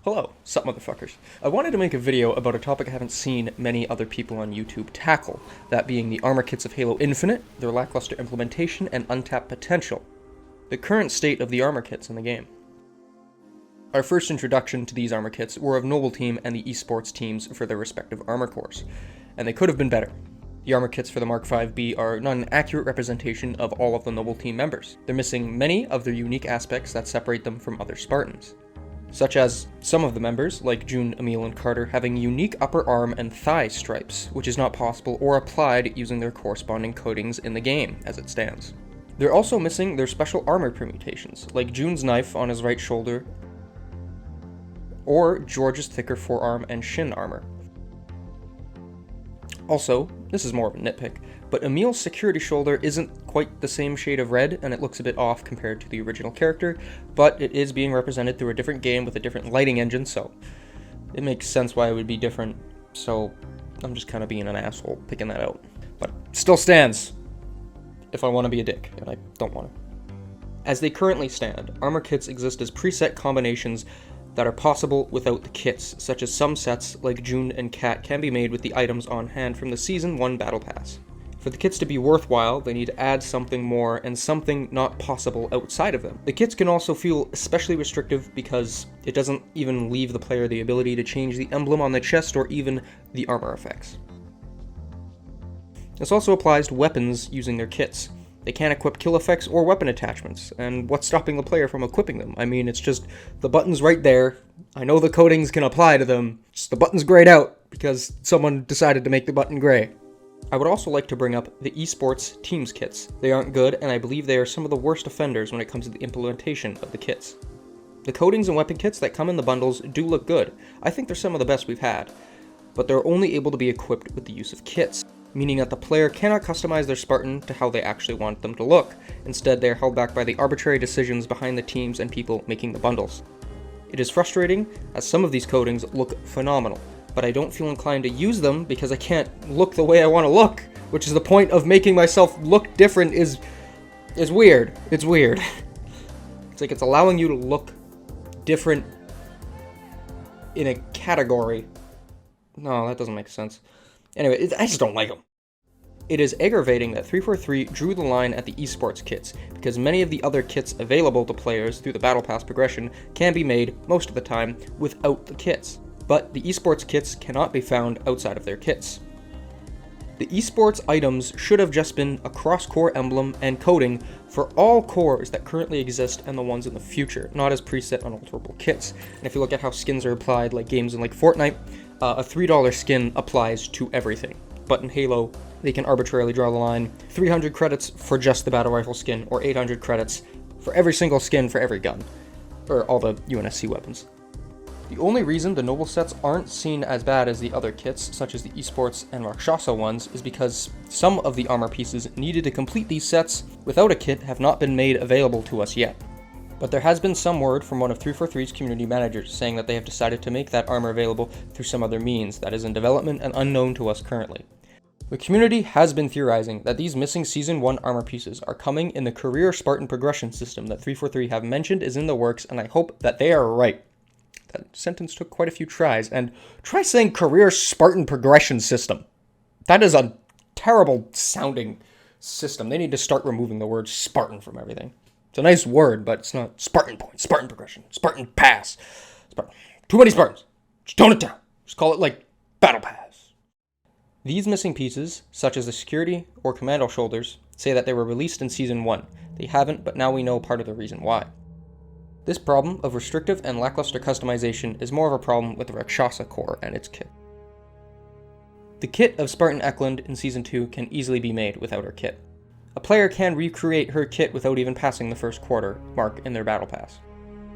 Hello, sup motherfuckers. I wanted to make a video about a topic I haven't seen many other people on YouTube tackle, that being the armor kits of Halo Infinite, their lackluster implementation, and untapped potential. The current state of the armor kits in the game. Our first introduction to these armor kits were of Noble Team and the esports teams for their respective armor cores, and they could have been better. The armor kits for the Mark V-B are not an accurate representation of all of the Noble Team members. They're missing many of their unique aspects that separate them from other Spartans, such as some of the members, like June, Emil, and Carter, having unique upper arm and thigh stripes, which is not possible or applied using their corresponding coatings in the game, as it stands. They're also missing their special armor permutations, like June's knife on his right shoulder, or George's thicker forearm and shin armor. Also, this is more of a nitpick, but Emil's security shoulder isn't quite the same shade of red, and it looks a bit off compared to the original character, but it is being represented through a different game with a different lighting engine, so it makes sense why it would be different, so I'm just kind of being an asshole picking that out. But it still stands, if I want to be a dick, and I don't want to. As they currently stand, armor kits exist as preset combinations that are possible without the kits, such as some sets, like June and Kat, can be made with the items on hand from the Season 1 Battle Pass. For the kits to be worthwhile, they need to add something more and something not possible outside of them. The kits can also feel especially restrictive because it doesn't even leave the player the ability to change the emblem on the chest or even the armor effects. This also applies to weapons using their kits. They can't equip kill effects or weapon attachments, and what's stopping the player from equipping them? I mean, it's just the button's right there. I know the coatings can apply to them, just the button's grayed out because someone decided to make the button gray. I would also like to bring up the esports teams kits. They aren't good, and I believe they are some of the worst offenders when it comes to the implementation of the kits. The coatings and weapon kits that come in the bundles do look good. I think they're some of the best we've had, but they're only able to be equipped with the use of kits, meaning that the player cannot customize their Spartan to how they actually want them to look. Instead, they are held back by the arbitrary decisions behind the teams and people making the bundles. It is frustrating, as some of these coatings look phenomenal, but I don't feel inclined to use them because I can't look the way I want to look, which is the point of making myself look different is weird. It's weird. It's like it's allowing you to look different in a category. No, that doesn't make sense. Anyway, I just don't like them. It is aggravating that 343 drew the line at the esports kits, because many of the other kits available to players through the Battle Pass progression can be made, most of the time, without the kits. But the esports kits cannot be found outside of their kits. The esports items should have just been a cross-core emblem and coating for all cores that currently exist and the ones in the future, not as preset unalterable kits. And if you look at how skins are applied, like games in like Fortnite, a $3 skin applies to everything. But in Halo, they can arbitrarily draw the line, 300 credits for just the battle rifle skin, or 800 credits for every single skin for every gun, or all the UNSC weapons. The only reason the Noble sets aren't seen as bad as the other kits, such as the esports and Rakshasa ones, is because some of the armor pieces needed to complete these sets without a kit have not been made available to us yet. But there has been some word from one of 343's community managers saying that they have decided to make that armor available through some other means that is in development and unknown to us currently. The community has been theorizing that these missing Season 1 armor pieces are coming in the career Spartan progression system that 343 have mentioned is in the works, and I hope that they are right. That sentence took quite a few tries, and try saying career Spartan progression system. That is a terrible sounding system. They need to start removing the word Spartan from everything. It's a nice word, but it's not Spartan points, Spartan progression, Spartan pass. Too many Spartans. Just tone it down. Just call it like battle pass. These missing pieces, such as the security or commando shoulders, say that they were released in Season 1. They haven't, but now we know part of the reason why. This problem of restrictive and lackluster customization is more of a problem with the Rakshasa core and its kit. The kit of Spartan Eklund in Season 2 can easily be made without her kit. A player can recreate her kit without even passing the first quarter mark in their battle pass.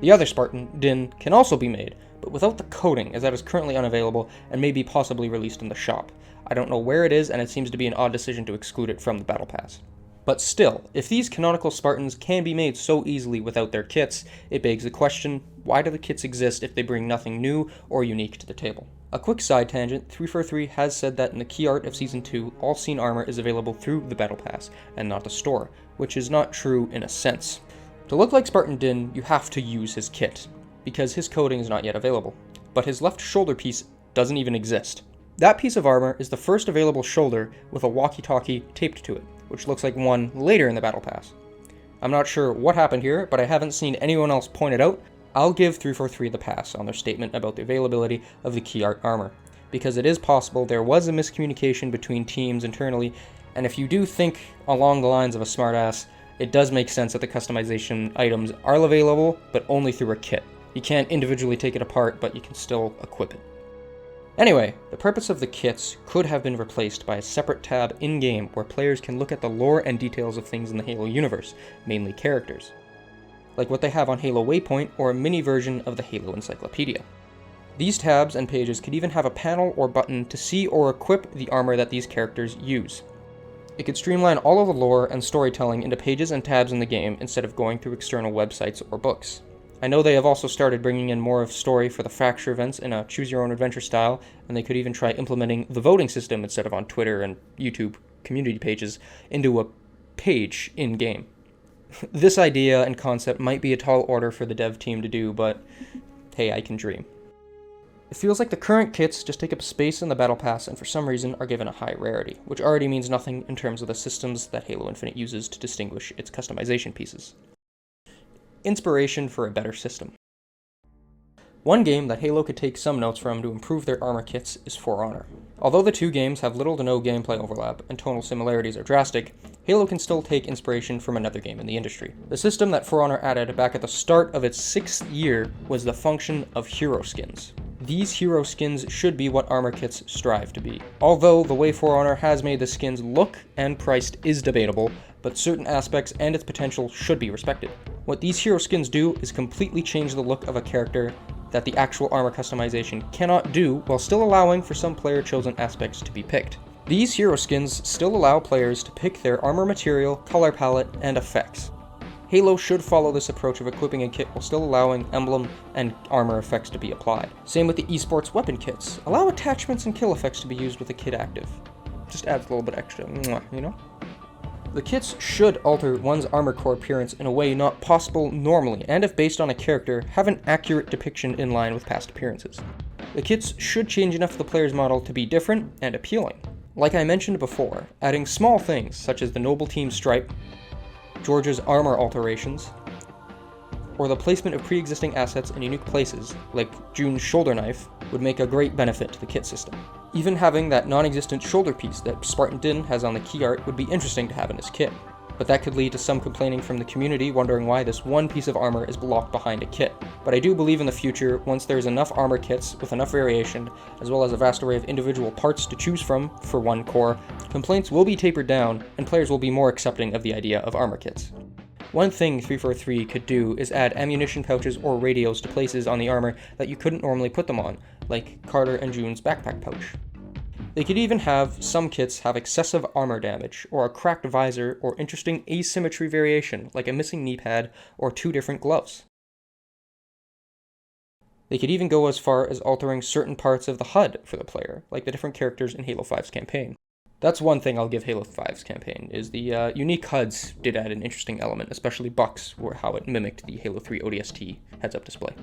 The other Spartan, Din, can also be made, but without the coating, as that is currently unavailable and may be possibly released in the shop. I don't know where it is, and it seems to be an odd decision to exclude it from the battle pass. But still, if these canonical Spartans can be made so easily without their kits, it begs the question, why do the kits exist if they bring nothing new or unique to the table? A quick side tangent, 343 has said that in the key art of Season 2, all scene armor is available through the Battle Pass, and not the store, which is not true in a sense. To look like Spartan Din, you have to use his kit. because his coding is not yet available. But his left shoulder piece doesn't even exist. That piece of armor is the first available shoulder with a walkie-talkie taped to it, which looks like one later in the Battle Pass. I'm not sure what happened here, but I haven't seen anyone else point it out. I'll give 343 the pass on their statement about the availability of the key art armor, because it is possible there was a miscommunication between teams internally, and if you do think along the lines of a smartass, it does make sense that the customization items are available, but only through a kit. You can't individually take it apart, but you can still equip it. Anyway, the purpose of the kits could have been replaced by a separate tab in-game where players can look at the lore and details of things in the Halo universe, mainly characters, like what they have on Halo Waypoint or a mini version of the Halo Encyclopedia. These tabs and pages could even have a panel or button to see or equip the armor that these characters use. It could streamline all of the lore and storytelling into pages and tabs in the game instead of going through external websites or books. I know they have also started bringing in more of story for the fracture events in a choose-your-own-adventure style, and they could even try implementing the voting system instead of on Twitter and YouTube community pages into a page in-game. This idea and concept might be a tall order for the dev team to do, but hey, I can dream. It feels like the current kits just take up space in the Battle Pass and for some reason are given a high rarity, which already means nothing in terms of the systems that Halo Infinite uses to distinguish its customization pieces. Inspiration for a better system. One game that Halo could take some notes from to improve their armor kits is For Honor. Although the two games have little to no gameplay overlap and tonal similarities are drastic, Halo can still take inspiration from another game in the industry. The system that For Honor added back at the start of its 6th year was the function of hero skins. These hero skins should be what armor kits strive to be. Although the way For Honor has made the skins look and priced is debatable, but certain aspects and its potential should be respected. What these hero skins do is completely change the look of a character that the actual armor customization cannot do, while still allowing for some player-chosen aspects to be picked. These hero skins still allow players to pick their armor material, color palette, and effects. Halo should follow this approach of equipping a kit while still allowing emblem and armor effects to be applied. Same with the esports weapon kits. Allow attachments and kill effects to be used with the kit active. Just adds a little bit extra, you know? The kits should alter one's armor core appearance in a way not possible normally, and if based on a character, have an accurate depiction in line with past appearances. The kits should change enough of the player's model to be different and appealing. Like I mentioned before, adding small things such as the Noble Team stripe, George's armor alterations, or the placement of pre-existing assets in unique places, like June's shoulder knife, would make a great benefit to the kit system. Even having that non-existent shoulder piece that Spartan Din has on the key art would be interesting to have in his kit, but that could lead to some complaining from the community wondering why this one piece of armor is locked behind a kit. But I do believe in the future, once there's enough armor kits with enough variation, as well as a vast array of individual parts to choose from for one core, complaints will be tapered down and players will be more accepting of the idea of armor kits. One thing 343 could do is add ammunition pouches or radios to places on the armor that you couldn't normally put them on, like Carter and June's backpack pouch. They could even have some kits have excessive armor damage, or a cracked visor, or interesting asymmetry variation, like a missing knee pad or 2 different gloves. They could even go as far as altering certain parts of the HUD for the player, like the different characters in Halo 5's campaign. That's one thing I'll give Halo 5's campaign, is the unique HUDs did add an interesting element, especially Buck's, or how it mimicked the Halo 3 ODST heads-up display.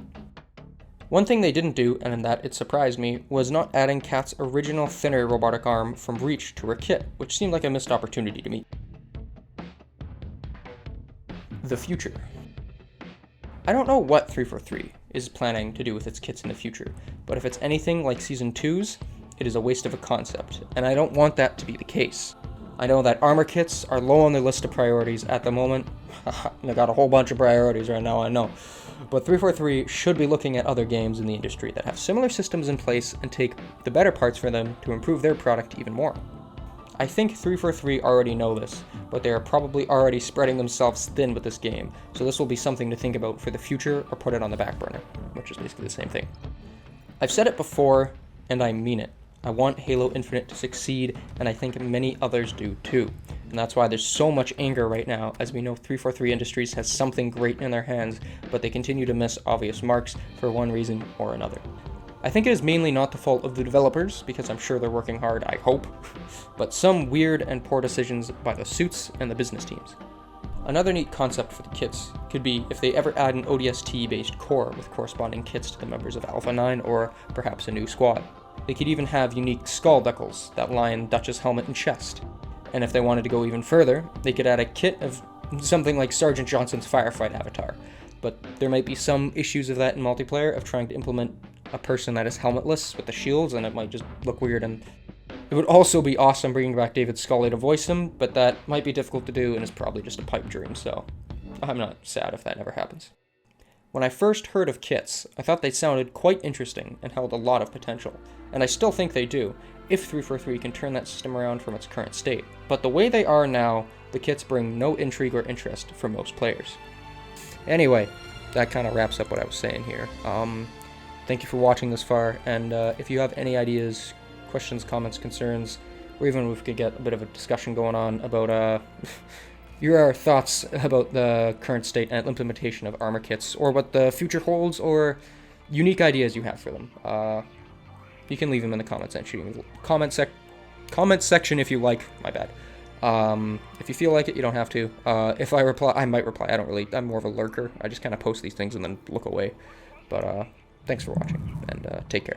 One thing they didn't do, and in that it surprised me, was not adding Kat's original thinner robotic arm from Reach to her kit, which seemed like a missed opportunity to me. The future. I don't know what 343 is planning to do with its kits in the future, but if it's anything like Season 2's, it is a waste of a concept, and I don't want that to be the case. I know that armor kits are low on their list of priorities at the moment. I got a whole bunch of priorities right now, I know. But 343 should be looking at other games in the industry that have similar systems in place and take the better parts for them to improve their product even more. I think 343 already know this, but they are probably already spreading themselves thin with this game, so this will be something to think about for the future or put it on the back burner, which is basically the same thing. I've said it before, and I mean it. I want Halo Infinite to succeed, and I think many others do too. And that's why there's so much anger right now, as we know 343 Industries has something great in their hands, but they continue to miss obvious marks for one reason or another. I think it is mainly not the fault of the developers, because I'm sure they're working hard, I hope, but some weird and poor decisions by the suits and the business teams. Another neat concept for the kits could be if they ever add an ODST-based core with corresponding kits to the members of Alpha 9 or perhaps a new squad. They could even have unique skull decals that line Dutch's helmet and chest. And if they wanted to go even further, they could add a kit of something like Sergeant Johnson's firefight avatar. But there might be some issues of that in multiplayer, of trying to implement a person that is helmetless with the shields, and it might just look weird. And it would also be awesome bringing back David Scully to voice him, but that might be difficult to do and is probably just a pipe dream, so I'm not sad if that never happens. When I first heard of kits, I thought they sounded quite interesting and held a lot of potential, and I still think they do, if 343 can turn that system around from its current state. But the way they are now, the kits bring no intrigue or interest for most players. Anyway, that kind of wraps up what I was saying here. Thank you for watching this far, and if you have any ideas, questions, comments, concerns, or even if we could get a bit of a discussion going on about your thoughts about the current state and implementation of armor kits, or what the future holds, or unique ideas you have for them, you can leave them in the comment section if you like. My bad. If you feel like it, you don't have to. If I reply, I might reply. I'm more of a lurker. I just kind of post these things and then look away. But thanks for watching, and take care.